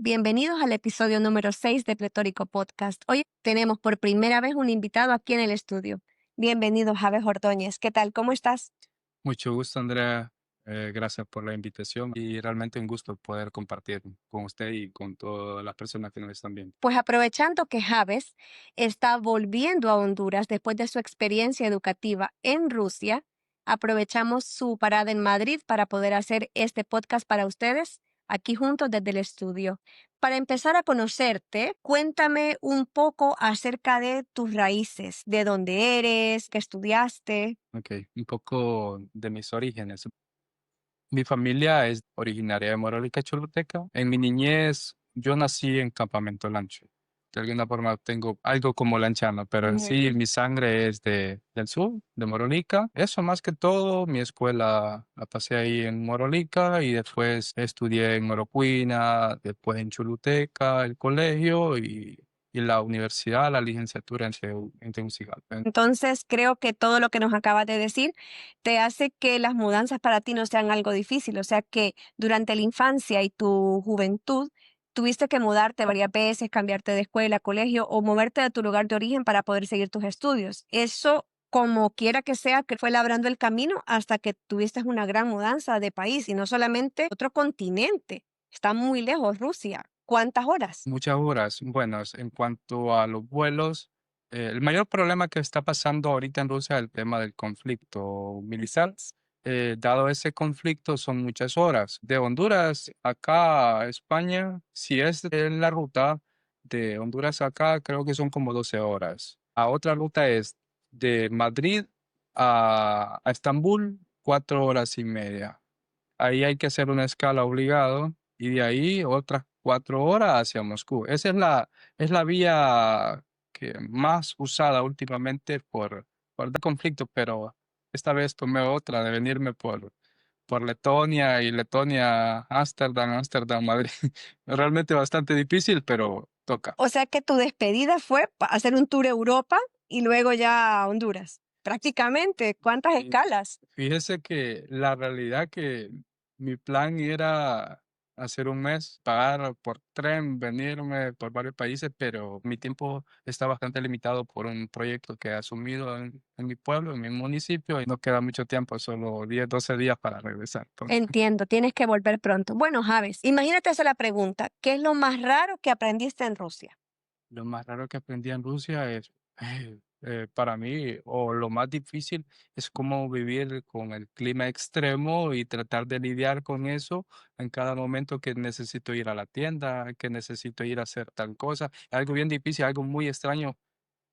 Bienvenidos al episodio número 6 de Pletórico Podcast. Hoy tenemos por primera vez un invitado aquí en el estudio. Bienvenido, Javes Ordóñez. ¿Qué tal? ¿Cómo estás? Mucho gusto, Andrea. Gracias por la invitación y realmente un gusto poder compartir con usted y con todas las personas que nos están viendo. Pues aprovechando que Javes está volviendo a Honduras después de su experiencia educativa en Rusia, aprovechamos su parada en Madrid para poder hacer este podcast para ustedes aquí juntos desde el estudio. Para empezar a conocerte, cuéntame un poco acerca de tus raíces, de dónde eres, qué estudiaste. Ok, un poco de mis orígenes. Mi familia es originaria de Morolica, Choluteca. En mi niñez, yo nací en Campamento Lancho. De alguna forma tengo algo como lanchano, pero en sí mi sangre es del sur, de Morolica. Eso más que todo, mi escuela la pasé ahí en Morolica y después estudié en Orocuina, después en Choluteca, el colegio y la universidad, la licenciatura en Tegucigalpa. Entonces, creo que todo lo que nos acabas de decir te hace que las mudanzas para ti no sean algo difícil. O sea que durante la infancia y tu juventud tuviste que mudarte varias veces, cambiarte de escuela, colegio o moverte de tu lugar de origen para poder seguir tus estudios. Eso, como quiera que sea, que fue labrando el camino hasta que tuviste una gran mudanza de país y no solamente otro continente. Está muy lejos, Rusia. ¿Cuántas horas? Muchas horas. Bueno, en cuanto a los vuelos, el mayor problema que está pasando ahorita en Rusia es el tema del conflicto militar. Dado ese conflicto, son muchas horas. De Honduras acá a España, si es en la ruta de Honduras acá, creo que son como 12 horas. A otra ruta es de Madrid a Estambul, 4 horas y media. Ahí hay que hacer una escala obligado y de ahí otras 4 horas hacia Moscú. Esa es la vía que más usada últimamente por el conflicto, pero esta vez tomé otra de venirme por Letonia y Letonia, Ámsterdam, Ámsterdam, Madrid. Realmente bastante difícil, pero toca. O sea que tu despedida fue hacer un tour Europa y luego ya a Honduras. Prácticamente, ¿cuántas escalas? Fíjese que la realidad que mi plan era hacer un mes, pagar por tren, venirme por varios países, pero mi tiempo está bastante limitado por un proyecto que he asumido en mi pueblo, en mi municipio, y no queda mucho tiempo, solo 10, 12 días para regresar. Entonces, Entiendo, tienes que volver pronto. Bueno, Javes, imagínate hacer la pregunta, ¿qué es lo más raro que aprendiste en Rusia? lo más raro que aprendí en Rusia es, para mí, o lo más difícil, es cómo vivir con el clima extremo y tratar de lidiar con eso en cada momento que necesito ir a la tienda, que necesito ir a hacer tal cosa. Algo bien difícil, algo muy extraño,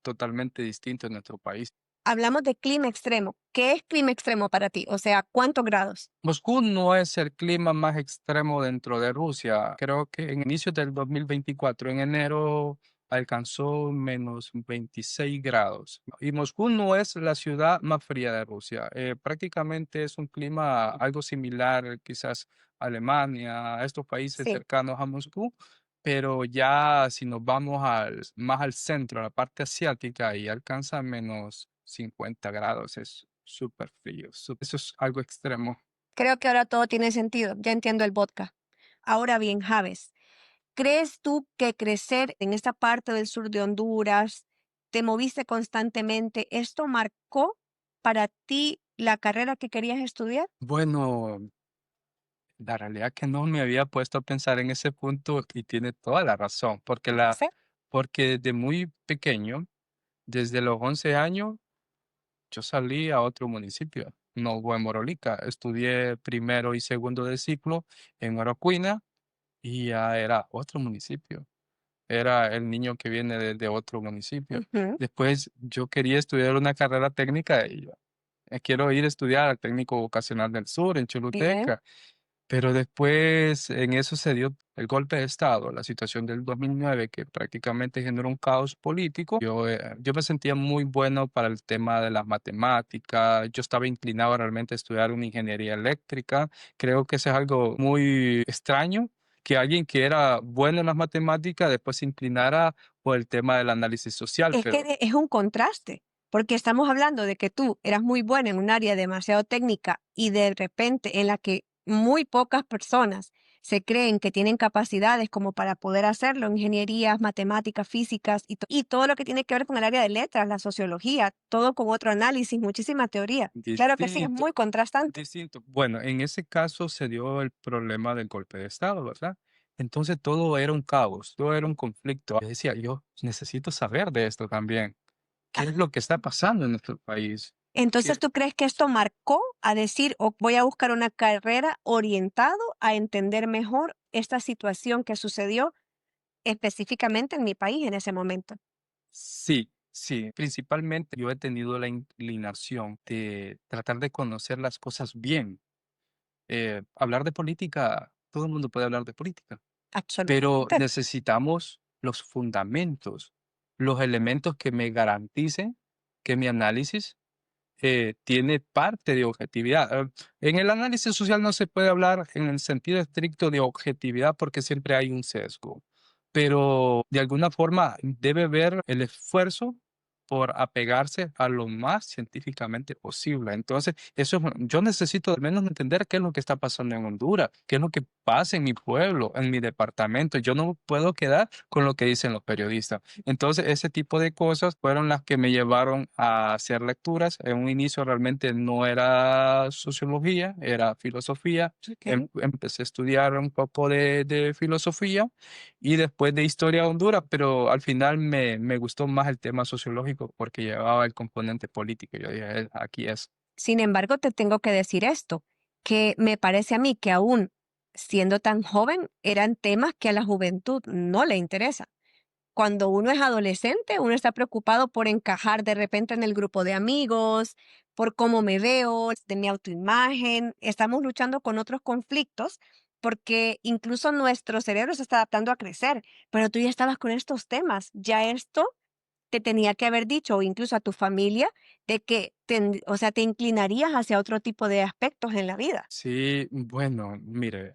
totalmente distinto en nuestro país. Hablamos de clima extremo. ¿Qué es clima extremo para ti? O sea, ¿cuántos grados? Moscú no es el clima más extremo dentro de Rusia. Creo que en inicios del 2024, en enero, alcanzó menos 26 grados. Y Moscú no es la ciudad más fría de Rusia. Prácticamente es un clima algo similar, quizás a Alemania, a estos países Sí. cercanos a Moscú. Pero ya si nos vamos más al centro, a la parte asiática, ahí alcanza menos 50 grados. Es súper frío. Eso es algo extremo. Creo que ahora todo tiene sentido. Ya entiendo el vodka. Ahora bien, Javes, ¿crees tú que crecer en esta parte del sur de Honduras, te moviste constantemente, esto marcó para ti la carrera que querías estudiar? Bueno, la realidad que no me había puesto a pensar en ese punto y tiene toda la razón, Sí. porque desde muy pequeño, desde los 11 años, yo salí a otro municipio, no fue en Morolica. Estudié primero y segundo de ciclo en Orocuina y ya era otro municipio. Era el niño que viene de otro municipio. Ujú. Después yo quería estudiar una carrera técnica y yo, quiero ir a estudiar al técnico vocacional del sur en Bien. Choluteca. Pero después en eso se dio el golpe de Estado, la situación del 2009 que prácticamente generó un caos político. Yo me sentía muy bueno para el tema de las matemáticas, yo estaba inclinado realmente a estudiar una ingeniería eléctrica. Creo que eso es algo muy extraño, que alguien que era bueno en las matemáticas después se inclinara por el tema del análisis social, Es que pero es un contraste, porque estamos hablando de que tú eras muy buena en un área demasiado técnica y de repente en la que muy pocas personas se creen que tienen capacidades como para poder hacerlo, ingenierías, matemáticas, físicas y todo lo que tiene que ver con el área de letras, la sociología, todo con otro análisis, muchísima teoría. Claro que sí, es Distinto, muy contrastante. distinto. Bueno, en ese caso se dio el problema del golpe de Estado, ¿verdad? Entonces todo era un caos, todo era un conflicto. Yo decía, yo necesito saber de esto también. ¿Qué es lo que está pasando en nuestro país? Entonces, ¿Qué- ¿tú crees que esto marcó a decir, o voy a buscar una carrera orientado a entender mejor esta situación que sucedió específicamente en mi país en ese momento? Sí, sí, principalmente yo he tenido la inclinación de tratar de conocer las cosas bien. Hablar de política, todo el mundo puede hablar de política, pero Absolutamente. necesitamos los fundamentos, los elementos que me garanticen que mi análisis tiene parte de objetividad. En el análisis social no se puede hablar en el sentido estricto de objetividad porque siempre hay un sesgo, pero de alguna forma debe ver el esfuerzo por apegarse a lo más científicamente posible. Entonces, eso yo necesito al menos entender qué es lo que está pasando en Honduras, qué es lo que pasa en mi pueblo, en mi departamento. Yo no puedo quedar con lo que dicen los periodistas. Entonces, ese tipo de cosas fueron las que me llevaron a hacer lecturas. En un inicio realmente no era sociología, era filosofía. Ok. Empecé a estudiar un poco de filosofía y después de historia de Honduras, pero al final me gustó más el tema sociológico porque llevaba el componente político. Yo dije, Aquí es". Sin embargo, te tengo que decir esto, que me parece a mí que aún siendo tan joven, eran temas que a la juventud no le interesan. Cuando uno es adolescente, uno está preocupado por encajar de repente en el grupo de amigos, por cómo me veo, de mi autoimagen. Estamos luchando con otros conflictos porque incluso nuestro cerebro se está adaptando a crecer, pero tú ya estabas con estos temas. Ya esto te tenía que haber dicho, o incluso a tu familia, de que, o sea, te inclinarías hacia otro tipo de aspectos en la vida. Sí, bueno, mire,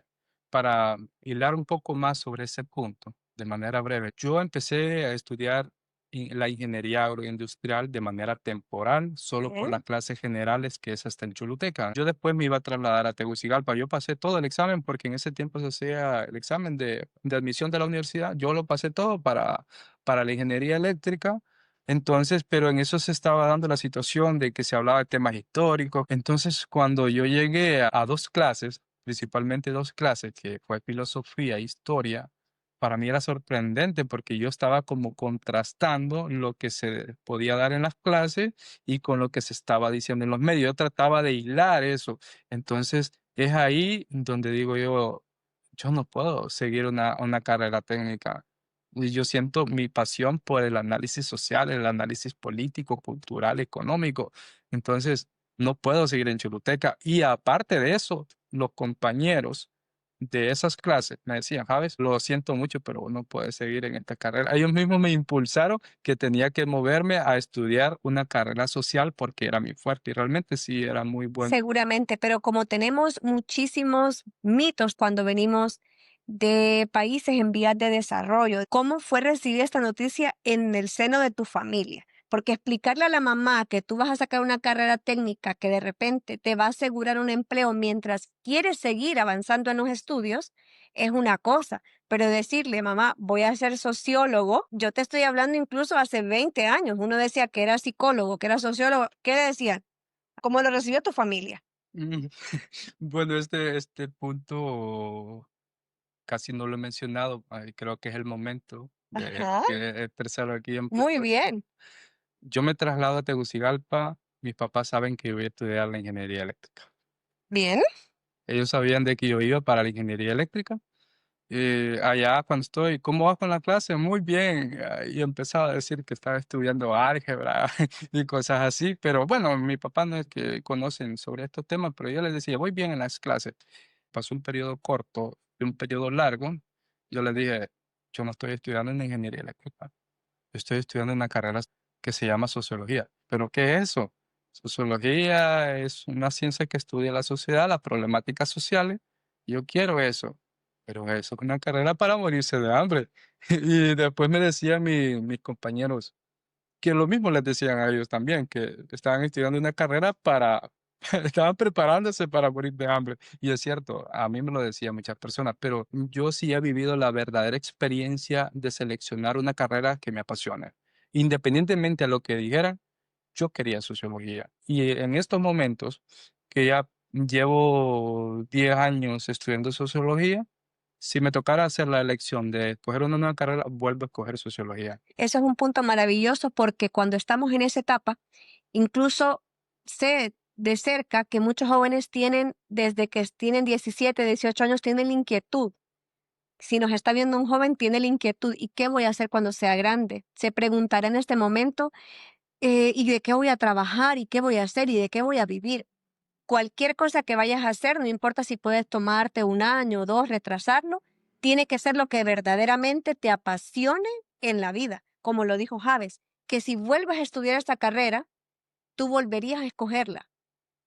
para hilar un poco más sobre ese punto, de manera breve, yo empecé a estudiar la ingeniería agroindustrial de manera temporal, solo por Bien. las clases generales, que es hasta en Choluteca. Yo después me iba a trasladar a Tegucigalpa. Yo pasé todo el examen porque en ese tiempo se hacía el examen de admisión de la universidad. Yo lo pasé todo para la ingeniería eléctrica. Entonces, pero en eso se estaba dando la situación de que se hablaba de temas históricos. Entonces, cuando yo llegué a dos clases, principalmente dos clases, que fue filosofía e historia, para mí era sorprendente porque yo estaba como contrastando lo que se podía dar en las clases y con lo que se estaba diciendo en los medios. Yo trataba de hilar eso. Entonces, es ahí donde digo yo no puedo seguir una carrera técnica. Y yo siento mi pasión por el análisis social, el análisis político, cultural, económico. Entonces, no puedo seguir en Choluteca. Y aparte de eso, los compañeros de esas clases me decían, Javes, lo siento mucho, pero no puedes seguir en esta carrera. Ellos mismos me impulsaron que tenía que moverme a estudiar una carrera social porque era mi fuerte y realmente sí era muy bueno. Seguramente, pero como tenemos muchísimos mitos cuando venimos de países en vías de desarrollo, ¿cómo fue recibida esta noticia en el seno de tu familia? Porque explicarle a la mamá que tú vas a sacar una carrera técnica que de repente te va a asegurar un empleo mientras quieres seguir avanzando en los estudios es una cosa, pero decirle, mamá, voy a ser sociólogo, yo te estoy hablando incluso hace 20 años, uno decía que era psicólogo, que era sociólogo, ¿qué decían? ¿Cómo lo recibió tu familia? Mm, Bueno, este punto casi no lo he mencionado. Creo que es el momento de Ajá, expresarlo aquí en muy público. bien. Yo me traslado a Tegucigalpa. Mis papás saben que yo voy a estudiar la ingeniería eléctrica. Bien, Ellos sabían de que yo iba para la ingeniería eléctrica. Allá cuando estoy, ¿cómo vas con la clase? Muy bien. Y empezaba a decir que estaba estudiando álgebra y cosas así. Pero bueno, mi papá no es que conocen sobre estos temas, pero yo les decía, voy bien en las clases. Pasó un periodo corto y un periodo largo. Yo les dije, yo no estoy estudiando en ingeniería eléctrica. Yo estoy estudiando una carrera que se llama sociología. ¿Pero qué es eso? Sociología es una ciencia que estudia la sociedad, las problemáticas sociales. Yo quiero eso, pero eso es una carrera para morirse de hambre. Y después me decían mis compañeros que lo mismo les decían a ellos también, que estaban estudiando una carrera para Estaban preparándose para morir de hambre. Y es cierto, a mí me lo decían muchas personas, pero yo sí he vivido la verdadera experiencia de seleccionar una carrera que me apasione. Independientemente a lo que dijeran, yo quería sociología. Y en estos momentos, que ya llevo 10 años estudiando sociología, si me tocara hacer la elección de escoger una nueva carrera, vuelvo a escoger sociología. Eso es un punto maravilloso porque cuando estamos en esa etapa, incluso sé de cerca que muchos jóvenes tienen, desde que tienen 17, 18 años, tienen la inquietud. Si nos está viendo un joven, tiene la inquietud, ¿y qué voy a hacer cuando sea grande? Se preguntará en este momento, ¿y de qué voy a trabajar? ¿Y qué voy a hacer? ¿Y de qué voy a vivir? Cualquier cosa que vayas a hacer, no importa si puedes tomarte un año o dos, retrasarlo, tiene que ser lo que verdaderamente te apasione en la vida. Como lo dijo Javes, que si vuelves a estudiar esta carrera, tú volverías a escogerla,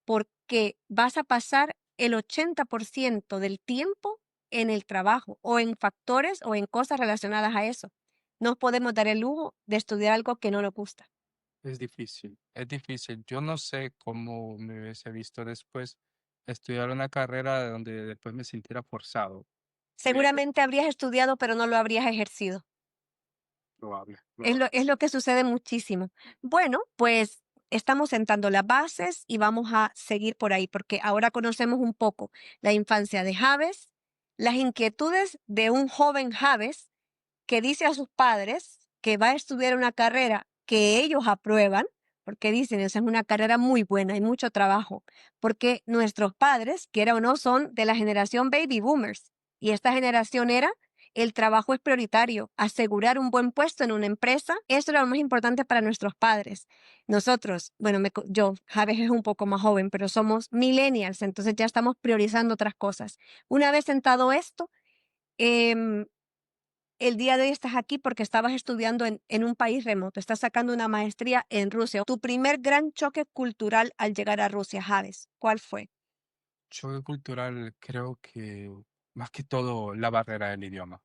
porque vas a pasar el 80% del tiempo en el trabajo o en factores o en cosas relacionadas a eso. No podemos dar el lujo de estudiar algo que no nos gusta. Es difícil, es difícil. Yo no sé cómo me hubiese visto después estudiar una carrera donde después me sintiera forzado. Seguramente habrías estudiado, pero no lo habrías ejercido. Probable, Es lo que sucede muchísimo. Bueno, pues estamos sentando las bases y vamos a seguir por ahí, porque ahora conocemos un poco la infancia de Javes, las inquietudes de un joven Javes que dice a sus padres que va a estudiar una carrera que ellos aprueban, porque dicen, esa es una carrera muy buena, hay mucho trabajo, porque nuestros padres, quiera o no, son de la generación baby boomers, y esta generación era, el trabajo es prioritario, asegurar un buen puesto en una empresa, eso era lo más importante para nuestros padres. Nosotros, bueno, yo, Javes es un poco más joven, pero somos millennials, entonces ya estamos priorizando otras cosas. Una vez sentado esto, em, el día de hoy estás aquí porque estabas estudiando en un país remoto, estás sacando una maestría en Rusia. Tu primer gran choque cultural al llegar a Rusia, Javes, ¿cuál fue? choque cultural, creo que más que todo la barrera del idioma,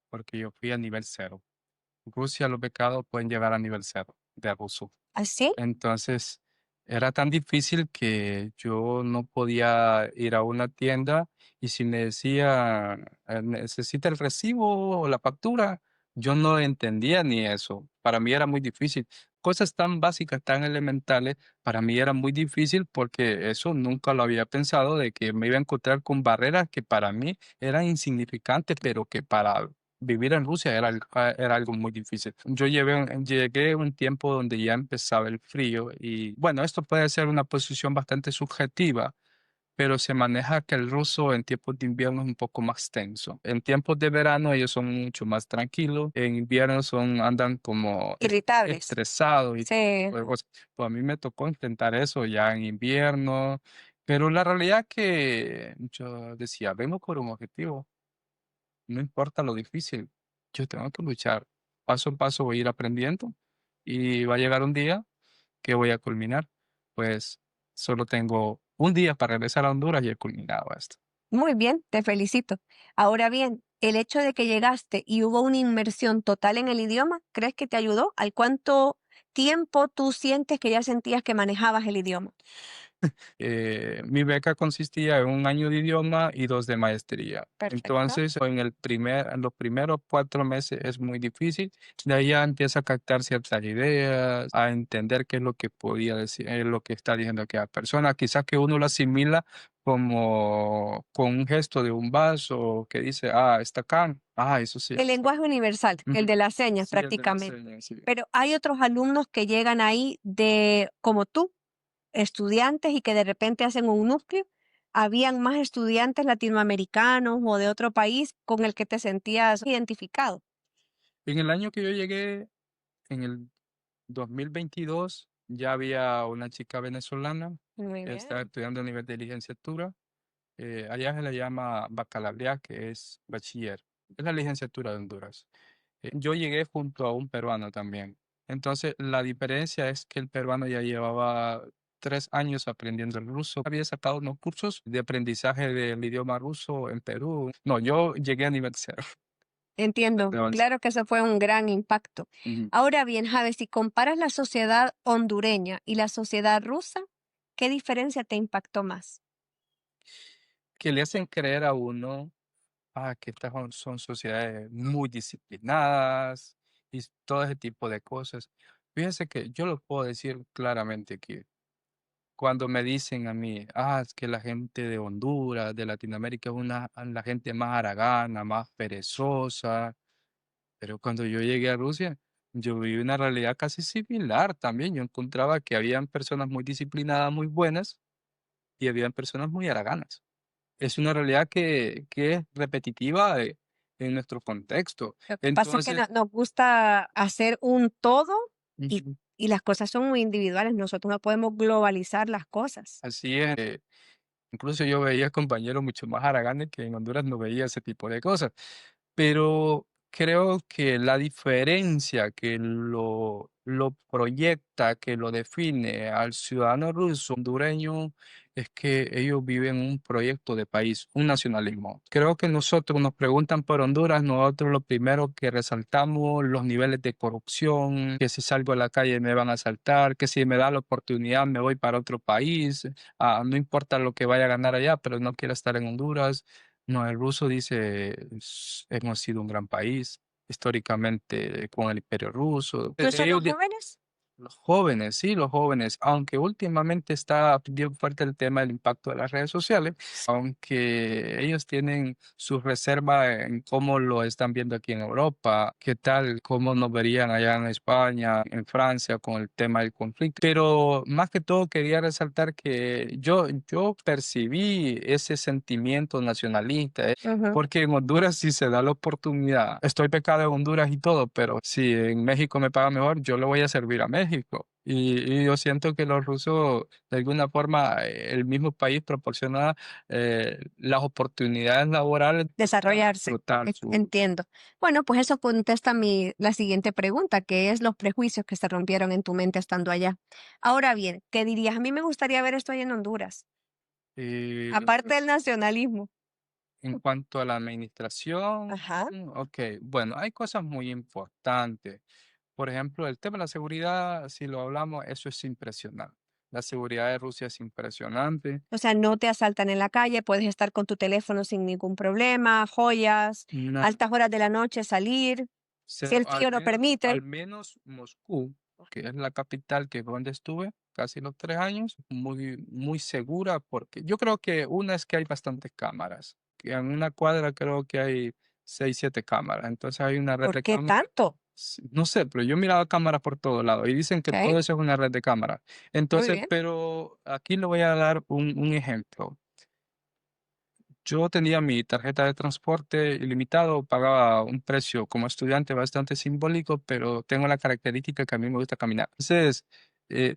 porque yo fui a nivel cero. Rusia, los becados pueden llegar a nivel cero de ruso. ¿Así? Entonces, era tan difícil que yo no podía ir a una tienda y si me decía, necesita el recibo o la factura, yo no entendía ni eso. Para mí era muy difícil. Cosas tan básicas, tan elementales, para mí era muy difícil porque eso nunca lo había pensado de que me iba a encontrar con barreras que para mí eran insignificantes, pero que para vivir en Rusia era algo muy difícil. Llegué un tiempo donde ya empezaba el frío y bueno, esto puede ser una posición bastante subjetiva, pero se maneja que el ruso en tiempos de invierno es un poco más tenso. En tiempos de verano ellos son mucho más tranquilos, en invierno andan como Irritables. estresados y Sí. pues a mí me tocó intentar eso ya en invierno, pero la realidad que yo decía, vengo por un objetivo. No importa lo difícil, yo tengo que luchar. Paso a paso voy a ir aprendiendo y va a llegar un día que voy a culminar. Pues solo tengo un día para regresar a Honduras y he culminado esto. Muy bien, te felicito. Ahora bien, el hecho de que llegaste y hubo una inmersión total en el idioma, ¿crees que te ayudó? ¿Al cuánto tiempo tú sientes que ya sentías que manejabas el idioma? Mi beca consistía en un año de idioma y 2 de maestría. Perfecto. Entonces, en los primeros 4 meses es muy difícil. De ahí ya empieza a captar ciertas ideas, a entender qué es lo que podía decir, lo que está diciendo aquella persona. Quizás que uno lo asimila como con un gesto de un vaso que dice, está acá. Eso sí. El lenguaje universal, el Ujú. de las señas Sí, el de la prácticamente. seña, sí. Pero hay otros alumnos que llegan ahí como tú, estudiantes y que de repente hacen un núcleo. ¿Habían más estudiantes latinoamericanos o de otro país con el que te sentías identificado? En el año que yo llegué, en el 2022 ya había una chica venezolana Muy que estaba bien. estudiando a nivel de licenciatura. Allá se le llama bacalaureado, que es bachiller. Es la licenciatura de Honduras. Yo llegué junto a un peruano también. Entonces, la diferencia es que el peruano ya llevaba 3 años aprendiendo el ruso. Había sacado unos cursos de aprendizaje del idioma ruso en Perú. No, yo llegué a nivel cero. Entiendo, De once. claro que eso fue un gran impacto. Ujú. Ahora bien, Javes, si comparas la sociedad hondureña y la sociedad rusa, ¿Qué diferencia te impactó más? Que le hacen creer a uno, que estas son sociedades muy disciplinadas y todo ese tipo de cosas. Fíjense que yo lo puedo decir claramente que cuando me dicen a mí, es que la gente de Honduras, de Latinoamérica, es la gente más haragana, más perezosa, pero cuando yo llegué a Rusia, yo vi una realidad casi similar también. Yo encontraba que habían personas muy disciplinadas, muy buenas, y habían personas muy haraganas. Es una realidad que es repetitiva en nuestro contexto. Lo que pasa es que Entonces, nos gusta hacer un todo y, ujú, y las cosas son muy individuales. Nosotros no podemos globalizar las cosas. así es. Incluso yo veía compañeros mucho más haraganes que en Honduras no veía ese tipo de cosas. Pero creo que la diferencia que lo proyecta, que lo define al ciudadano ruso hondureño, es que ellos viven un proyecto de país, un nacionalismo. Creo que nosotros nos preguntan por Honduras, nosotros lo primero que resaltamos, los niveles de corrupción, que si salgo a la calle me van a asaltar, que si me da la oportunidad me voy para otro país, no importa lo que vaya a ganar allá, pero no quiero estar en Honduras. No, el ruso dice, hemos sido un gran país históricamente con el Imperio Ruso". Incluso los jóvenes. Los jóvenes, sí, los jóvenes, aunque últimamente está bien fuerte el tema del impacto de las redes sociales, aunque ellos tienen su reserva en cómo lo están viendo aquí en Europa, qué tal, cómo nos verían allá en España, en Francia, con el tema del conflicto. Pero más que todo quería resaltar que yo percibí ese sentimiento nacionalista, Ujú. porque en Honduras sí se da la oportunidad. Estoy becado en Honduras y todo, pero si en México me paga mejor, yo le voy a servir a México. Y yo siento que los rusos, de alguna forma, el mismo país proporciona las oportunidades laborales para Desarrollarse. explotar su... Entiendo. Bueno, pues eso contesta la siguiente pregunta, que es los prejuicios que se rompieron en tu mente estando allá. Ahora bien, ¿qué dirías? A mí me gustaría ver esto allá en Honduras, eh, aparte del nacionalismo. en cuanto a la administración, Ajá. ok, bueno, hay cosas muy importantes. Por ejemplo, el tema de la seguridad, si lo hablamos, eso es impresionante. La seguridad de Rusia es impresionante. O sea, no te asaltan en la calle, puedes estar con tu teléfono sin ningún problema, joyas, Nada, altas horas de la noche salir, si cero, el frío lo al permite. menos Moscú, que es la capital que fue donde estuve casi los 3 años, muy, muy segura porque yo creo que una es que hay bastantes cámaras, que en una cuadra creo que hay 6, 7 cámaras, entonces hay una red ¿Por de qué cámaras. tanto? Sí, no sé, pero yo miraba cámaras por todos lados y dicen que Ok, todo eso es una red de cámaras. muy Entonces, bien. pero aquí le voy a dar un ejemplo. Yo tenía mi tarjeta de transporte ilimitado, pagaba un precio como estudiante bastante simbólico, pero tengo la característica que a mí me gusta caminar. Entonces,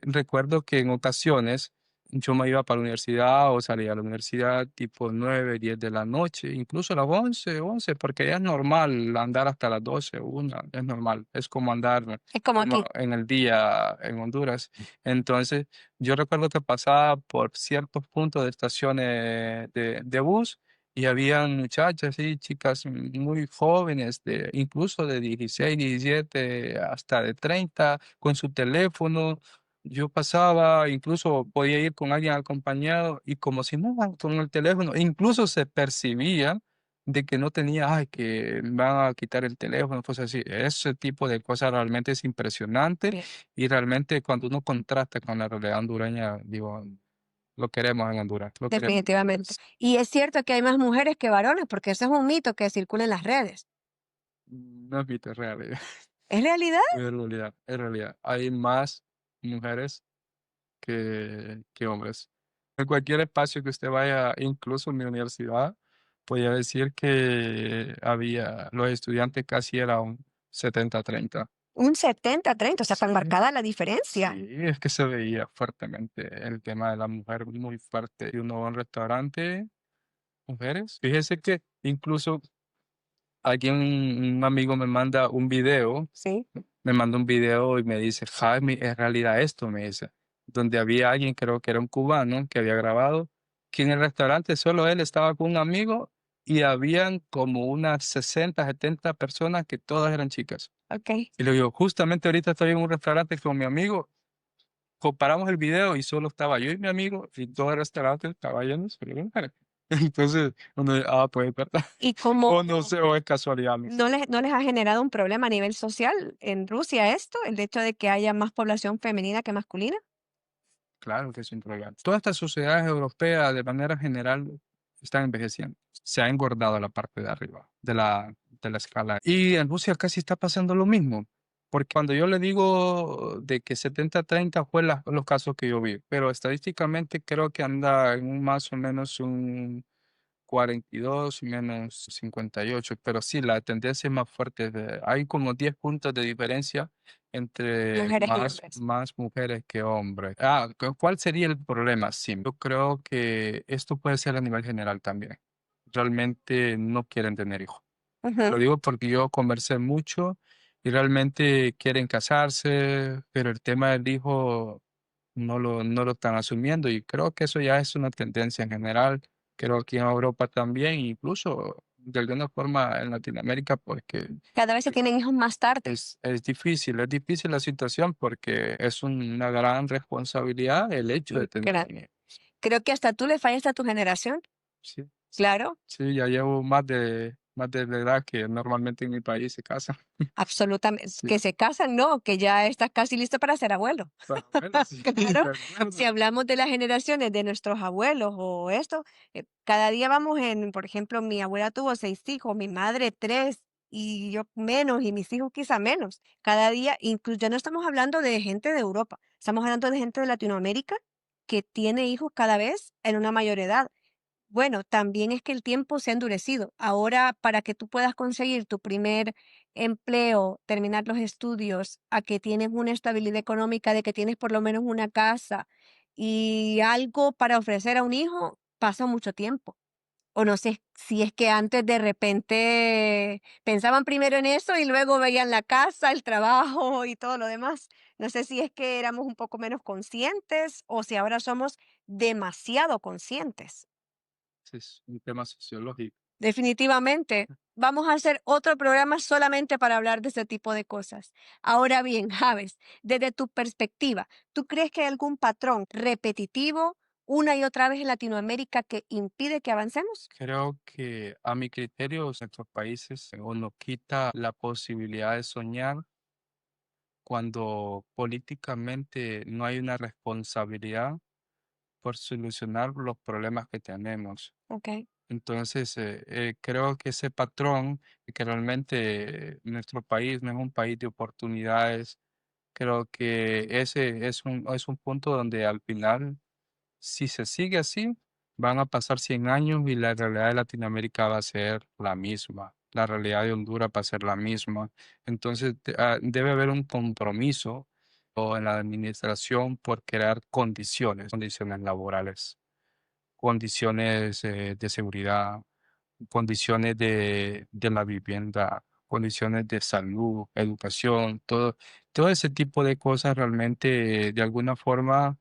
recuerdo que en ocasiones yo me iba para la universidad o salía a la universidad tipo 9, 10 de la noche, incluso a las 11, porque ya es normal andar hasta las 12, 1, es normal, es como andar Es como como aquí. en el día en Honduras. Entonces, yo recuerdo que pasaba por ciertos puntos de estaciones de bus y habían muchachas y chicas muy jóvenes, incluso de 16, 17 hasta de 30 con su teléfono. Yo pasaba, incluso podía ir con alguien acompañado y como si no, con el teléfono, incluso se percibía de que no tenía, que me van a quitar el teléfono, cosas así. Ese tipo de cosas realmente es impresionante Bien, y realmente cuando uno contrasta con la realidad hondureña, digo, lo queremos en Honduras, lo queremos. definitivamente. Y es cierto que hay más mujeres que varones, porque ese es un mito que circula en las redes. No es mito, es realidad. ¿Es realidad? Es realidad, es realidad. Hay más mujeres que hombres. En cualquier espacio que usted vaya, incluso en mi universidad, podía decir que los estudiantes casi eran un 70-30. Un 70-30, o sea, tan Sí, marcada la diferencia. sí, es que se veía fuertemente el tema de la mujer muy fuerte. Y uno va a un restaurante, mujeres. Fíjese que incluso alguien, un amigo Sí. me manda un video y me dice, Jaime, es realidad esto, me dice, donde había alguien, creo que era un cubano, que había grabado, que en el restaurante solo él estaba con un amigo y habían como unas 60, 70 personas que todas eran chicas. Ok. Y le digo, justamente ahorita estoy en un restaurante con mi amigo comparamos el video y solo estaba yo y mi amigo y todo el restaurante estaba lleno solo de mujeres. Entonces, uno, pues, ¿verdad? Y como O no sé, o es casualidad, no sé. no les ha generado un problema a nivel social en Rusia esto, el hecho de que haya más población femenina que masculina. Claro que es un problema. Todas estas sociedades europeas, de manera general, están envejeciendo. Se ha engordado la parte de arriba de la escala. Y en Rusia casi está pasando lo mismo. Porque cuando yo le digo de que 70-30 fue los casos que yo vi, pero estadísticamente creo que anda en más o menos un 42 menos 58, pero sí, la tendencia es más fuerte. Hay como 10 puntos de diferencia entre Mujeres y más, hombres. más mujeres que hombres. ¿Cuál sería el problema? Sí, yo creo que esto puede ser a nivel general también. Realmente no quieren tener hijos. Lo Ujú. digo porque yo conversé mucho y realmente quieren casarse, pero el tema del hijo no lo están asumiendo y creo que eso ya es una tendencia en general. Creo que en Europa también, incluso de alguna forma en Latinoamérica, porque Cada vez se tienen hijos más tarde. es difícil la situación porque es una gran responsabilidad el hecho de tener Gran- un hijo. Creo que hasta tú le fallas a tu generación. Sí, Claro, sí, ya llevo más de la edad que normalmente en mi país se casan. absolutamente. Sí, Que se casan, no, que ya estás casi listo para ser abuelo. para bueno, sí, Claro, de si acuerdo. hablamos de las generaciones de nuestros abuelos o esto, cada día vamos por ejemplo, mi abuela tuvo 6 hijos, mi madre 3 y yo menos y mis hijos quizá menos. Cada día, incluso ya no estamos hablando de gente de Europa, estamos hablando de gente de Latinoamérica que tiene hijos cada vez en una mayor edad. Bueno, también es que el tiempo se ha endurecido. Ahora, para que tú puedas conseguir tu primer empleo, terminar los estudios, a que tienes una estabilidad económica, de que tienes por lo menos una casa y algo para ofrecer a un hijo, pasa mucho tiempo. O no sé si es que antes de repente pensaban primero en eso y luego veían la casa, el trabajo y todo lo demás. No sé si es que éramos un poco menos conscientes o si ahora somos demasiado conscientes. Es un tema sociológico. Definitivamente. Vamos a hacer otro programa solamente para hablar de ese tipo de cosas. Ahora bien, Javes, desde tu perspectiva, ¿tú crees que hay algún patrón repetitivo una y otra vez en Latinoamérica que impide que avancemos? Creo que a mi criterio, nuestros países o nos quita la posibilidad de soñar cuando políticamente no hay una responsabilidad por solucionar los problemas que tenemos. Ok. Entonces, creo que ese patrón, que realmente nuestro país no es un país de oportunidades, creo que ese es un punto donde al final si se sigue así, van a pasar 100 años y la realidad de Latinoamérica va a ser la misma. La realidad de Honduras va a ser la misma. Entonces, debe haber un compromiso o en la administración por crear condiciones laborales, condiciones de seguridad, condiciones de la vivienda, condiciones de salud, educación, todo ese tipo de cosas realmente de alguna forma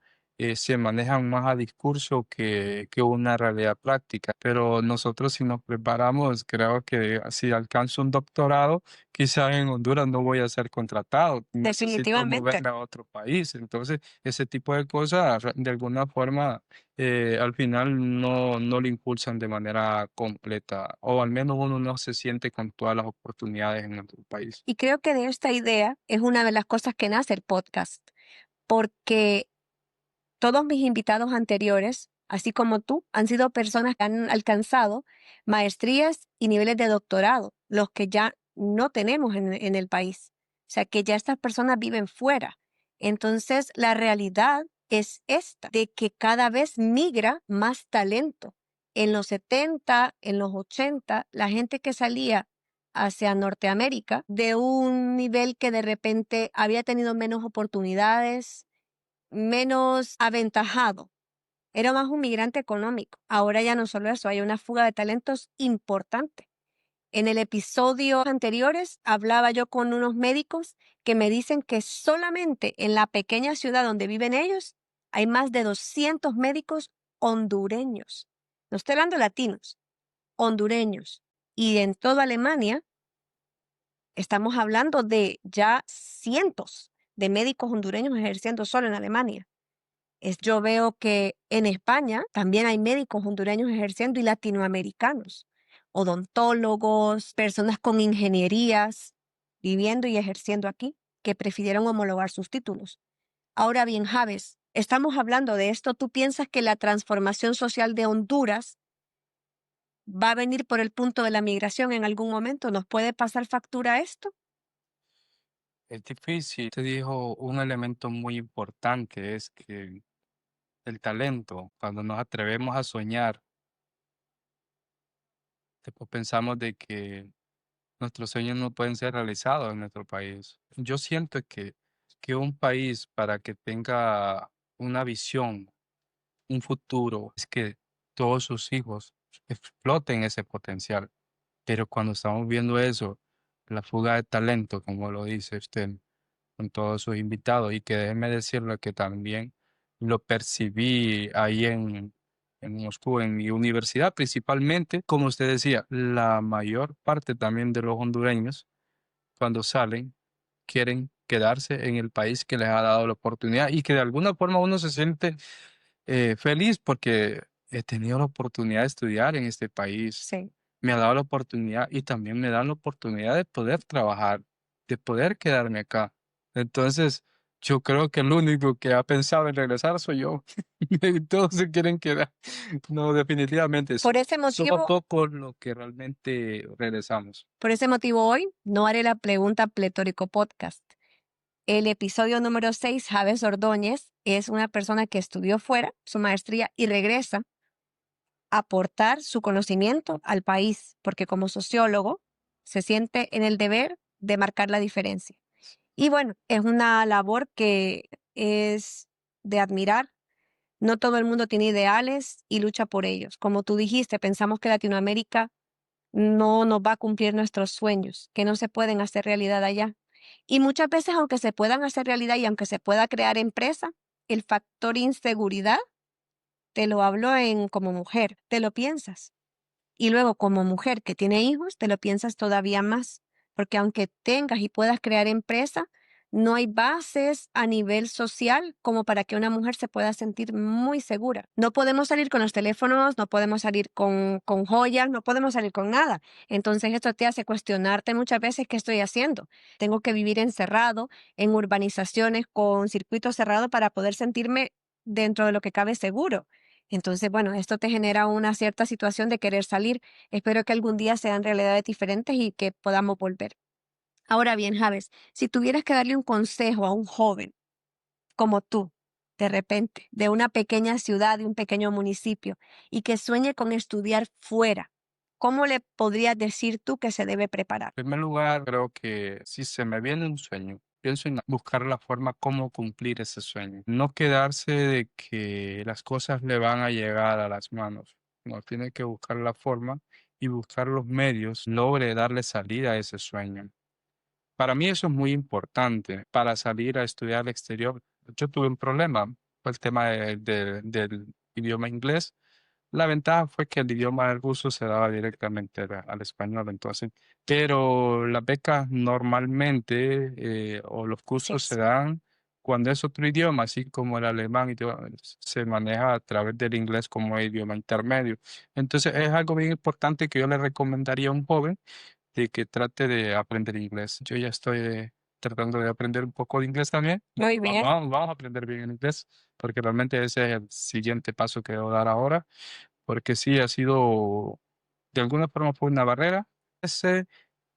se manejan más a discurso que una realidad práctica. Pero nosotros si nos preparamos, creo que si alcanzo un doctorado, quizás en Honduras no voy a ser contratado, necesito Definitivamente. moverme a otro país. Entonces, ese tipo de cosas de alguna forma al final no lo impulsan de manera completa, o al menos uno no se siente con todas las oportunidades en nuestro país. Y creo que de esta idea es una de las cosas que nace el podcast, porque todos mis invitados anteriores, así como tú, han sido personas que han alcanzado maestrías y niveles de doctorado, los que ya no tenemos en el país. O sea, que ya estas personas viven fuera. Entonces, la realidad es esta, de que cada vez migra más talento. En los 70, en los 80, la gente que salía hacia Norteamérica de un nivel que de repente había tenido menos oportunidades, menos aventajado. Era más un migrante económico. Ahora ya no solo eso, hay una fuga de talentos importante. En el episodio anteriores hablaba yo con unos médicos que me dicen que solamente en la pequeña ciudad donde viven ellos hay más de 200 médicos hondureños. No estoy hablando de latinos, hondureños. Y en toda Alemania estamos hablando de ya cientos de médicos hondureños ejerciendo solo en Alemania. Yo veo que en España también hay médicos hondureños ejerciendo y latinoamericanos, odontólogos, personas con ingenierías viviendo y ejerciendo aquí, que prefirieron homologar sus títulos. Ahora bien, Javes, estamos hablando de esto. ¿Tú piensas que la transformación social de Honduras va a venir por el punto de la migración en algún momento? ¿Nos puede pasar factura esto? Es difícil. Te dijo un elemento muy importante, es que el talento, cuando nos atrevemos a soñar, después pensamos de que nuestros sueños no pueden ser realizados en nuestro país. Yo siento que un país para que tenga una visión, un futuro, es que todos sus hijos exploten ese potencial. Pero cuando estamos viendo eso, la fuga de talento, como lo dice usted, con todos sus invitados, y que déjeme decirle que también lo percibí ahí en Moscú, en mi universidad principalmente, como usted decía, la mayor parte también de los hondureños, cuando salen, quieren quedarse en el país que les ha dado la oportunidad y que de alguna forma uno se siente feliz porque he tenido la oportunidad de estudiar en este país, Sí. me ha dado la oportunidad y también me dan la oportunidad de poder trabajar, de poder quedarme acá. Entonces, yo creo que el único que ha pensado en regresar soy yo. Y todos se quieren quedar. No, definitivamente, Por ese somos motivo, pocos los que realmente regresamos. por ese motivo hoy no haré la pregunta pletórico podcast. El episodio número 6, Javes Ordóñez, es una persona que estudió fuera su maestría y regresa a aportar su conocimiento al país, porque como sociólogo se siente en el deber de marcar la diferencia. Y bueno, es una labor que es de admirar. No todo el mundo tiene ideales y lucha por ellos. Como tú dijiste, pensamos que Latinoamérica no nos va a cumplir nuestros sueños, que no se pueden hacer realidad allá. Y muchas veces, aunque se puedan hacer realidad y aunque se pueda crear empresa, el factor inseguridad, te lo hablo como mujer, te lo piensas. Y luego, como mujer que tiene hijos, te lo piensas todavía más, porque aunque tengas y puedas crear empresa, no hay bases a nivel social como para que una mujer se pueda sentir muy segura. No podemos salir con los teléfonos, no podemos salir con joyas, no podemos salir con nada. Entonces esto te hace cuestionarte muchas veces qué estoy haciendo. Tengo que vivir encerrado en urbanizaciones con circuitos cerrados para poder sentirme dentro de lo que cabe seguro. Entonces, bueno, esto te genera una cierta situación de querer salir. Espero que algún día sean realidades diferentes y que podamos volver. Ahora bien, Javes, si tuvieras que darle un consejo a un joven como tú, de repente, de una pequeña ciudad, de un pequeño municipio, y que sueñe con estudiar fuera, ¿cómo le podrías decir tú que se debe preparar? En primer lugar, creo que si se me viene un sueño, pienso en buscar la forma cómo cumplir ese sueño. No quedarse de que las cosas le van a llegar a las manos. No, tiene que buscar la forma y buscar los medios, logre darle salida a ese sueño. Para mí eso es muy importante para salir a estudiar al exterior. Yo tuve un problema, fue el tema del idioma inglés. La ventaja fue que el idioma del ruso se daba directamente al español, entonces, pero las becas normalmente o los Sí, cursos se dan cuando es otro idioma, así como el alemán, se maneja a través del inglés como idioma intermedio. Entonces es algo bien importante que yo le recomendaría a un joven de que trate de aprender inglés. Yo ya estoy tratando de aprender un poco de inglés también. muy bien. Vamos a aprender bien el inglés, porque realmente ese es el siguiente paso que debo dar ahora, porque sí ha sido, de alguna forma fue una barrera. Ese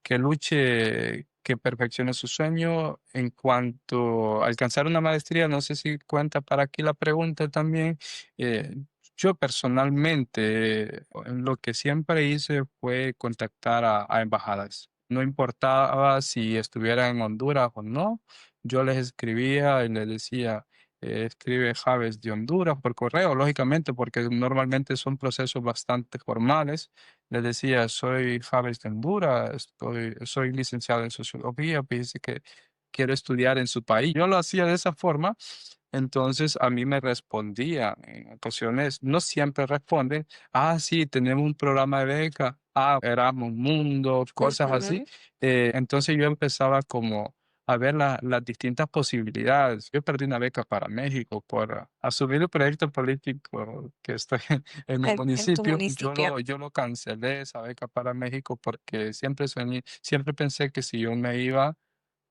que luche, que perfeccione su sueño. En cuanto a alcanzar una maestría, no sé si cuenta para aquí la pregunta también. eh, yo personalmente, lo que siempre hice fue contactar a embajadas. No importaba si estuviera en Honduras o no, yo les escribía y les decía, escribe Javes de Honduras por correo, lógicamente, porque normalmente son procesos bastante formales. Les decía, soy Javes de Honduras, soy licenciado en sociología, fíjese que quiero estudiar en su país. Yo lo hacía de esa forma, entonces a mí me respondía en ocasiones, no siempre responden, sí, tenemos un programa de beca, Erasmus Mundo, cosas así. Ujú. Entonces yo empezaba como a ver las distintas posibilidades. Yo perdí una beca para México por asumir el proyecto político que estoy en mi En tu municipio. municipio. Yo lo cancelé, esa beca para México, porque siempre soñé, siempre pensé que si yo me iba,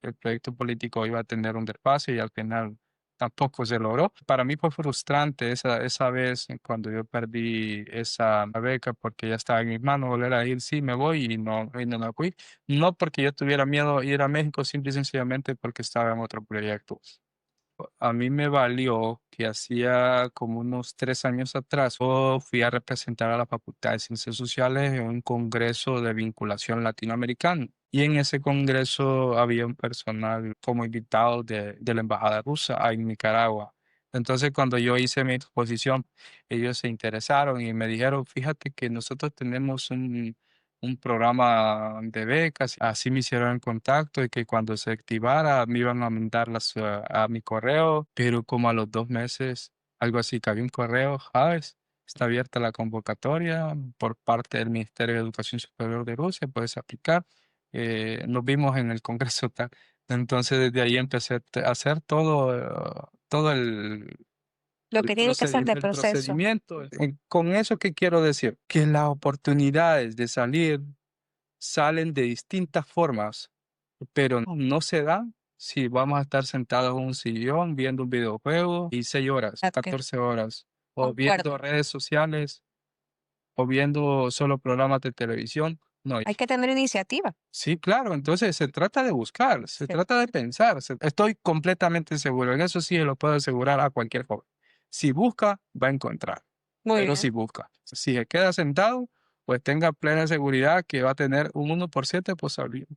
el proyecto político iba a tener un desfase y al final tampoco se logró. Para mí fue frustrante esa vez cuando yo perdí esa beca porque ya estaba en mis manos volver a ir, sí, me voy y no me fui. No porque yo tuviera miedo a ir a México, simple y sencillamente porque estaba en otro proyecto. A mí me valió que hacía como unos 3 años atrás, yo fui a representar a la Facultad de Ciencias Sociales en un congreso de vinculación latinoamericana. Y en ese congreso había un personal como invitado de la Embajada rusa en Nicaragua. Entonces, cuando yo hice mi exposición, ellos se interesaron y me dijeron, fíjate que nosotros tenemos un programa de becas. Así me hicieron el contacto y que cuando se activara me iban a mandarlas a mi correo, pero como a los 2 meses, algo así, que había un correo, ¿sabes? Está abierta la convocatoria por parte del Ministerio de Educación Superior de Rusia, puedes aplicar. Nos vimos en el Congreso tal. Entonces desde ahí empecé a hacer todo Lo que tiene que hacer de el proceso. procedimiento. Con eso, ¿qué quiero decir? Que las oportunidades de salir salen de distintas formas, pero no se dan si vamos a estar sentados en un sillón viendo un videojuego y 6 horas, Exacto. 14 horas, o Concuerdo. viendo redes sociales, o viendo solo programas de televisión. No, Hay que tener iniciativa. sí, claro, entonces se trata de buscar, se Sí. trata de pensar. Estoy completamente seguro, en eso sí lo puedo asegurar a cualquier joven. Si busca, va a encontrar, Muy pero bien. si busca. Si se queda sentado, pues tenga plena seguridad que va a tener un 1% de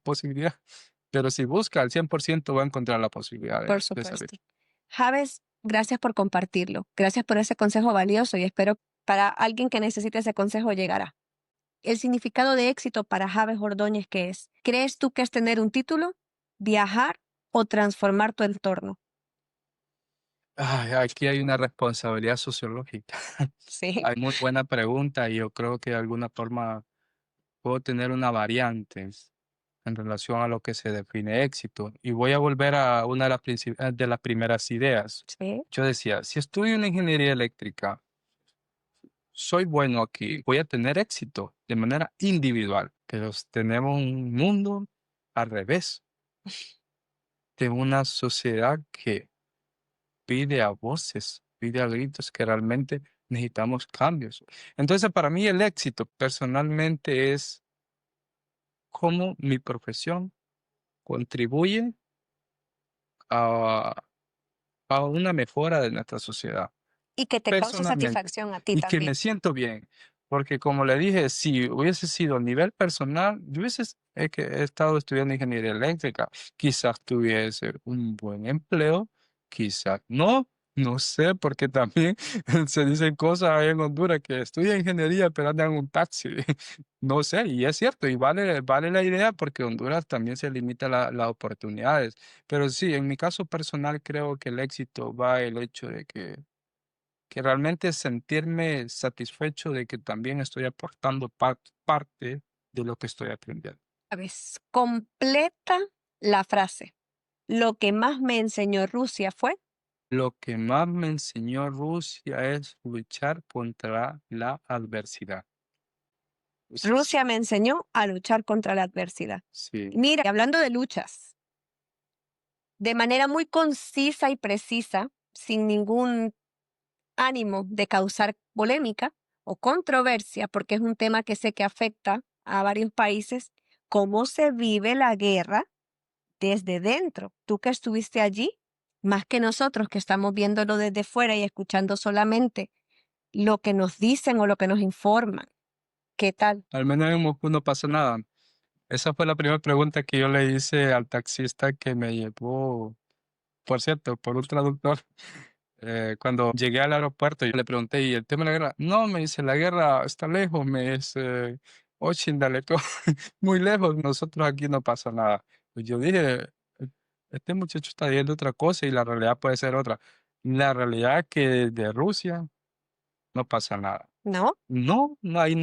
posibilidad, pero si busca al 100% va a encontrar la posibilidad Por de salir. supuesto. Javes, gracias por compartirlo. Gracias por ese consejo valioso y espero para alguien que necesite ese consejo llegará. El significado de éxito para Javes Ordóñez, ¿qué es? ¿Crees tú que es tener un título, viajar o transformar tu entorno? Ay, aquí hay una responsabilidad sociológica. Sí. Hay muy buena pregunta y yo creo que de alguna forma puedo tener una variante en relación a lo que se define éxito. Y voy a volver a una de de las primeras ideas. Sí. Yo decía, si estudio una ingeniería eléctrica, soy bueno aquí, voy a tener éxito de manera individual, pero tenemos un mundo al revés de una sociedad que pide a voces, pide a gritos que realmente necesitamos cambios. Entonces, para mí el éxito personalmente es cómo mi profesión contribuye a, a una mejora de nuestra sociedad, Y que te cause personalmente, satisfacción a ti y que me también. siento bien, porque como le dije, si hubiese sido a nivel personal, yo que he estado estudiando ingeniería eléctrica, quizás tuviese un buen empleo, quizás no. No sé, porque también se dicen cosas ahí en Honduras que estudia ingeniería pero andan en un taxi. No sé, y es cierto, y vale la idea porque Honduras también se limita las oportunidades. Pero sí, en mi caso personal creo que el éxito va el hecho de que realmente sentirme satisfecho de que también estoy aportando parte de lo que estoy aprendiendo. Javes, completa la frase. Lo que más me enseñó Rusia fue, Lo que más me enseñó Rusia es luchar contra la adversidad. Rusia me enseñó a luchar contra la adversidad. Sí, Mira, hablando de luchas, de manera muy concisa y precisa, sin ningún ánimo de causar polémica o controversia, porque es un tema que sé que afecta a varios países, cómo se vive la guerra desde dentro. Tú que estuviste allí, más que nosotros que estamos viéndolo desde fuera y escuchando solamente lo que nos dicen o lo que nos informan. ¿Qué tal? al menos en Moscú no pasa nada. Esa fue la primera pregunta que yo le hice al taxista que me llevó, por cierto, por un traductor. Cuando llegué al aeropuerto, yo le pregunté, ¿y el tema de la guerra? No, me dice, la guerra está lejos, me dice, Ochindaleco, muy lejos, nosotros aquí no pasa nada. Pues yo dije, este muchacho está diciendo otra cosa y la realidad puede ser otra. La realidad es que de Rusia no pasa nada. ¿no? No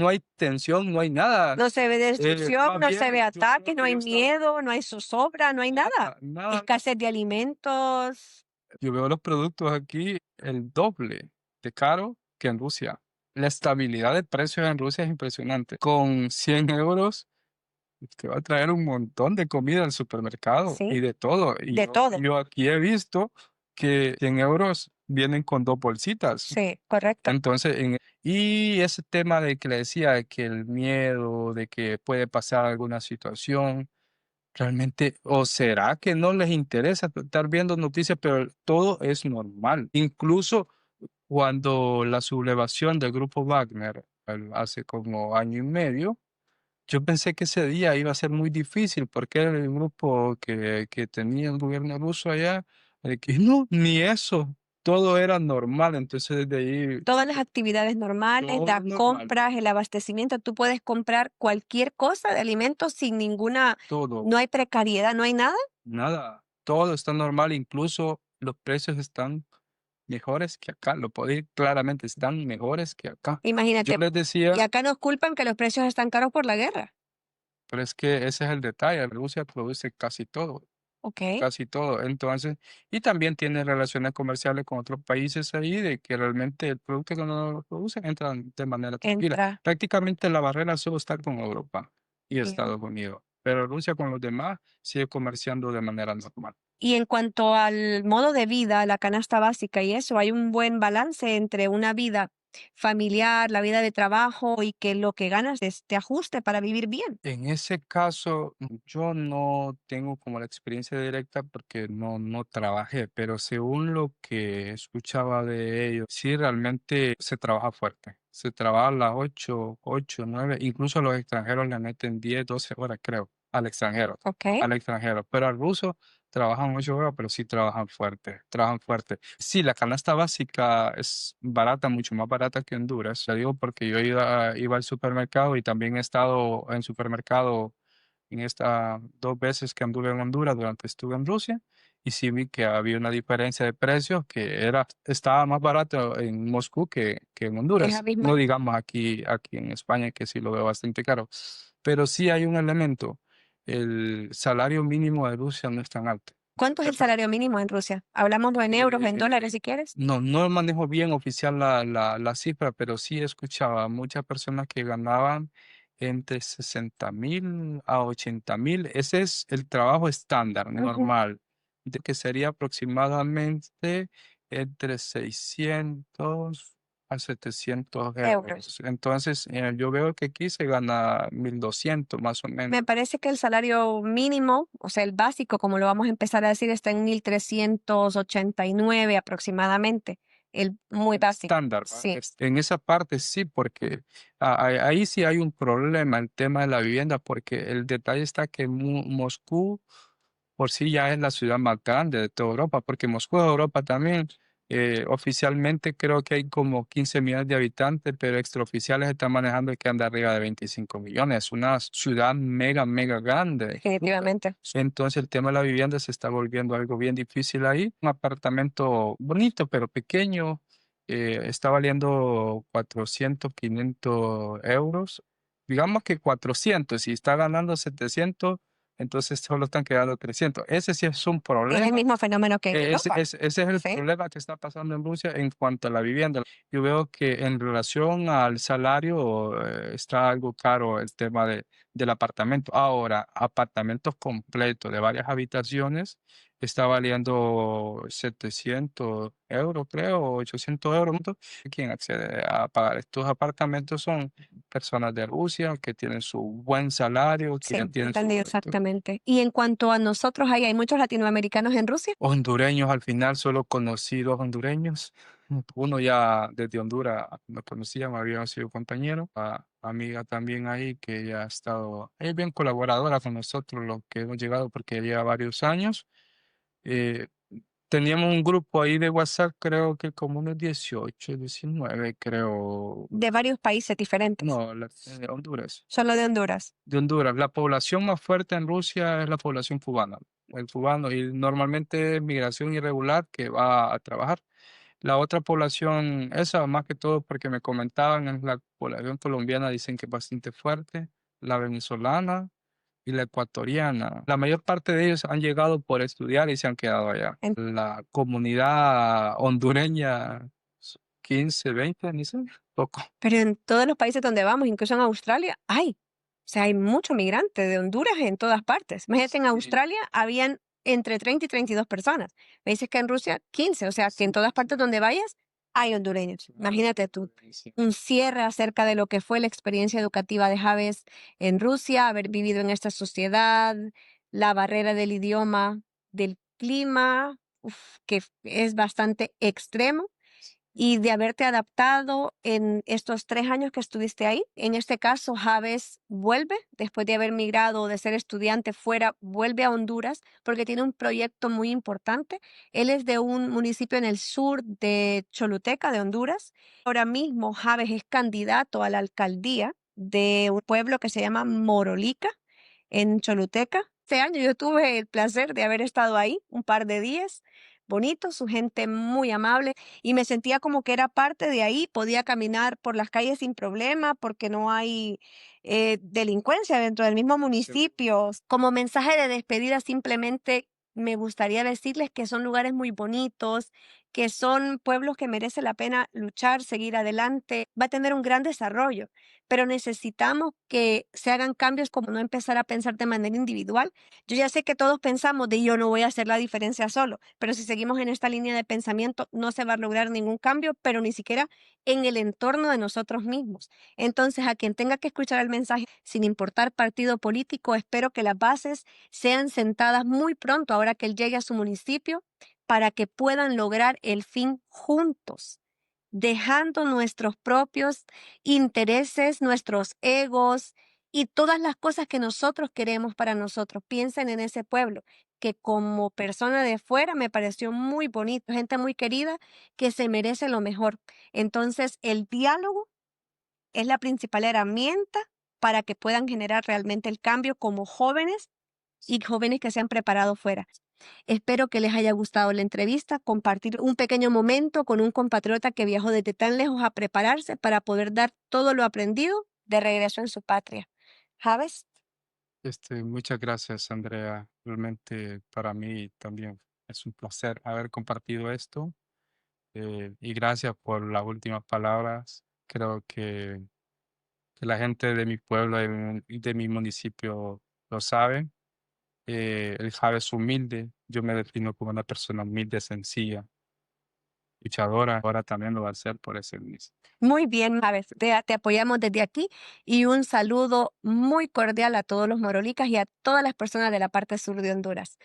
hay tensión, no hay nada. No se ve destrucción, Más no se ve bien, yo creo ataques, no que hay ellos están miedo, no hay zozobra, no hay nada. nada, nada, Escasez de alimentos. yo veo los productos aquí el doble de caro que en Rusia. La estabilidad de precios en Rusia es impresionante. Con 100 euros te va a traer un montón de comida al supermercado y Sí, de todo. Y de yo, todo. yo aquí he visto que 100 euros vienen con 2 bolsitas. Sí, correcto. Entonces, y ese tema de que le decía, de que el miedo, de que puede pasar alguna situación, realmente, o será que no les interesa estar viendo noticias, pero todo es normal. Incluso cuando la sublevación del grupo Wagner, hace como año y medio, yo pensé que ese día iba a ser muy difícil porque era el grupo que tenía el gobierno ruso allá, que no, ni eso, todo era normal. Entonces desde ahí, Todas las actividades normales, todo las normal, compras, el abastecimiento, tú puedes comprar cualquier cosa de alimentos sin ninguna, todo, no hay precariedad, no hay nada. nada, todo está normal, incluso los precios están mejores que acá, lo puedo decir claramente, están mejores que acá. Yo Imagínate. les Y decía, acá nos culpan que los precios están caros por la guerra. pero es que ese es el detalle, Rusia produce Ok, casi todo. Entonces, y también tiene relaciones comerciales con otros países ahí, de que realmente el producto que no lo producen entra de manera tranquila. entra Prácticamente la barrera solo está con Europa y bien. Estados Unidos, pero Rusia con los demás sigue comerciando de manera normal. Y en cuanto al modo de vida, la canasta básica y eso, hay un buen balance entre una vida familiar, la vida de trabajo y que lo que ganas te ajuste para vivir bien. En ese caso, yo no tengo como la experiencia directa porque no trabajé, pero según lo que escuchaba de ellos, sí realmente se trabaja fuerte. Se trabaja a las 8, 9, incluso a los extranjeros le meten 10, 12 horas, creo, al extranjero, Ok, al extranjero. Pero al ruso trabajan 8 horas, pero sí trabajan fuerte, trabajan fuerte. Sí, la canasta básica es barata, mucho más barata que Honduras. Lo digo porque yo iba al supermercado y también he estado en supermercado en estas 2 veces que anduve en Honduras durante estuve en Rusia. Y sí vi que había una diferencia de precios que estaba más barato en Moscú que en es Honduras. No abismal. digamos aquí en España, que sí lo veo bastante caro. Pero sí hay un elemento. El salario mínimo de Rusia no es tan alto. ¿Cuánto es el salario mínimo en Rusia? Hablamos en euros, en Eh, dólares, si quieres. no manejo bien oficial la cifra, pero sí escuchaba a muchas personas que ganaban entre 60.000 a 80.000. Ese es el trabajo estándar, Ujú, normal, de que sería aproximadamente entre 600 a 700 euros. euros. Entonces, yo veo que aquí se gana 1.200 más o menos. Me parece que el salario mínimo, o sea, el básico, como lo vamos a empezar a decir, está en 1.389 aproximadamente. El muy básico. Estándar, ¿va? Sí, En esa parte sí, porque ahí sí hay un problema, el tema de la vivienda, porque el detalle está que Moscú por sí ya es la ciudad más grande de toda Europa, porque Moscú es Europa también. Oficialmente creo que hay como 15 millones de habitantes, pero extraoficiales están manejando que anda arriba de 25 millones. Es una ciudad mega, mega grande. definitivamente. Entonces el tema de la vivienda se está volviendo algo bien difícil ahí. Un apartamento bonito, pero pequeño, está valiendo 400, 500 euros. Digamos que 400, si está ganando 700, entonces solo están quedando 300. Ese sí es un Es el problema. mismo fenómeno que en Europa. Ese es el Sí, problema que está pasando en Rusia en cuanto a la vivienda. Yo veo que en relación al salario, está algo caro el tema del apartamento. Ahora, apartamentos completos de varias habitaciones está valiendo 700 euros, creo, o 800 euros. ¿No? ¿Quién accede a pagar estos apartamentos? Son personas de Rusia que tienen su buen salario, que sí, ya tienen su entendido juventud. exactamente. Y en cuanto a nosotros, ahí hay muchos latinoamericanos en Rusia. Hondureños, al final solo conocí 2 hondureños. Uno ya desde Honduras me conocía, me había sido compañero. La amiga también ahí que ya ha estado, ella es bien colaboradora con nosotros, los que hemos llegado porque lleva varios años. Eh, Teníamos un grupo ahí de WhatsApp, creo que como unos 18, 19, creo. De varios países diferentes, No, Honduras. solo de Honduras. De Honduras. La población más fuerte en Rusia es la población cubana. El cubano, y normalmente es migración irregular que va a trabajar. La otra población, esa más que todo porque me comentaban, es la población colombiana, dicen que es bastante fuerte, la venezolana y la ecuatoriana. La mayor parte de ellos han llegado por estudiar y se han quedado allá. En- La comunidad hondureña, 15, 20, ni sé, poco. pero en todos los países donde vamos, incluso en Australia, hay. O sea, hay mucho migrante de Honduras en todas partes. Imagínate, en Sí, Australia habían entre 30 y 32 personas. Me dices que en Rusia 15, o sea, que en todas partes donde vayas hay hondureños. claro. Imagínate tú. Buenísimo. Un cierre acerca de lo que fue la experiencia educativa de Javes en Rusia, haber vivido en esta sociedad, la barrera del idioma, del clima, que es bastante extremo, y de haberte adaptado en estos 3 años que estuviste ahí. En este caso, Javes vuelve, después de haber migrado o de ser estudiante fuera, vuelve a Honduras porque tiene un proyecto muy importante. Él es de un municipio en el sur de Choluteca, de Honduras. Ahora mismo, Javes es candidato a la alcaldía de un pueblo que se llama Morolica, en Choluteca. Este año yo tuve el placer de haber estado ahí un par de días. Bonito, su gente muy amable, y me sentía como que era parte de ahí, podía caminar por las calles sin problema porque no hay delincuencia dentro del mismo municipio. Como mensaje de despedida, simplemente me gustaría decirles que son lugares muy bonitos, que son pueblos que merece la pena luchar, seguir adelante. Va a tener un gran desarrollo, pero necesitamos que se hagan cambios, como no empezar a pensar de manera individual. Yo ya sé que todos pensamos de yo no voy a hacer la diferencia solo, pero si seguimos en esta línea de pensamiento no se va a lograr ningún cambio, pero ni siquiera en el entorno de nosotros mismos. Entonces, a quien tenga que escuchar el mensaje, sin importar partido político, espero que las bases sean sentadas muy pronto, ahora que él llegue a su municipio, para que puedan lograr el fin juntos, dejando nuestros propios intereses, nuestros egos y todas las cosas que nosotros queremos para nosotros. Piensen en ese pueblo, que como persona de fuera me pareció muy bonito, gente muy querida que se merece lo mejor. Entonces, el diálogo es la principal herramienta para que puedan generar realmente el cambio como jóvenes y jóvenes que se han preparado fuera. Espero que les haya gustado la entrevista, compartir un pequeño momento con un compatriota que viajó desde tan lejos a prepararse para poder dar todo lo aprendido de regreso en su patria. ¿Javes? Muchas gracias, Andrea. Realmente para mí también es un placer haber compartido esto. Y gracias por las últimas palabras. Creo que la gente de mi pueblo y de mi municipio lo sabe. El Jave es humilde. Yo me defino como una persona humilde, sencilla, luchadora. Ahora también lo va a hacer por ese mismo. Muy bien, Javes. Te apoyamos desde aquí, y un saludo muy cordial a todos los morolicas y a todas las personas de la parte sur de Honduras.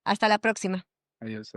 Hasta la próxima. Adiós.